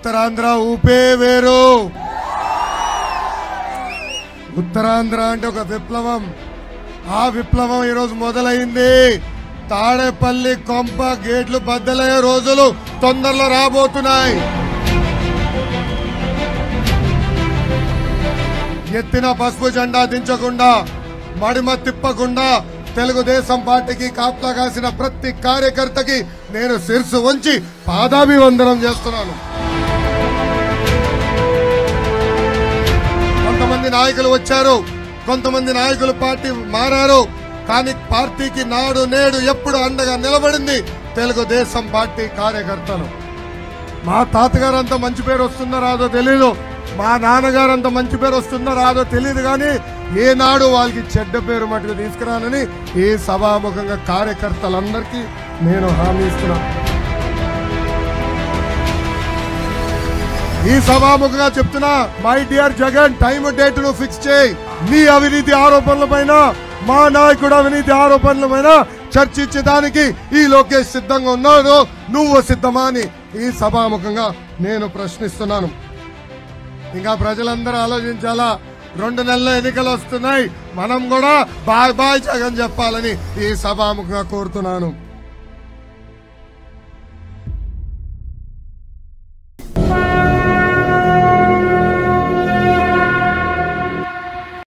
ఉత్తరాంధ్ర ఊపే వేరు. ఉత్తరాంధ్ర అంటే ఒక విప్లవం. ఆ విప్లవం ఈరోజు మొదలైంది. తాడేపల్లి కొంప గేట్లు బద్దలయ్యే రోజులు తొందరలో రాబోతున్నాయి. ఎత్తిన పసుపు జెండా దించకుండా, మడిమ తిప్పకుండా తెలుగుదేశం పార్టీకి కాపలా కాసిన ప్రతి కార్యకర్తకి నేను శిరసు వంచి పాదాభివందనం చేస్తున్నాను. కొంతమంది నాయకులు వచ్చారు, కొంతమంది నాయకులు పార్టీ మారారు. కానీ పార్టీకి నాడు నేడు ఎప్పుడు అండగా నిలబడింది తెలుగుదేశం పార్టీ కార్యకర్తలు. మా తాతగారు అంత మంచి పేరు వస్తుందో రాదో తెలీదు, మా నాన్నగారు అంత మంచి పేరు వస్తుందో రాదో తెలియదు, కానీ ఏనాడు వాళ్ళకి చెడ్డ పేరు మటుకు తీసుకురానని ఈ సభాముఖంగా కార్యకర్తలందరికీ నేను హామీ ఇస్తున్నాను. ఈ సభాముఖంగా చెప్తున్నా, my dear Jagan, time date ను ఫిక్స్ చేయి. నీ అవినీతి ఆరోపణల పైన, మా నాయకుడు అవినీతి ఆరోపణల పైన చర్చించడానికి ఈ లోకేష్ సిద్ధంగా ఉన్నాడు, నువ్వు సిద్ధమా అని ఈ సభాముఖంగా నేను ప్రశ్నిస్తున్నాను. ఇంకా ప్రజలందరూ ఆలోచించాలా. 2 నెలల ఎన్నికలు వస్తున్నాయి, మనం కూడా బాయ్ బాయ్ జగన్ చెప్పాలని ఈ సభాముఖంగా కోరుతున్నాను.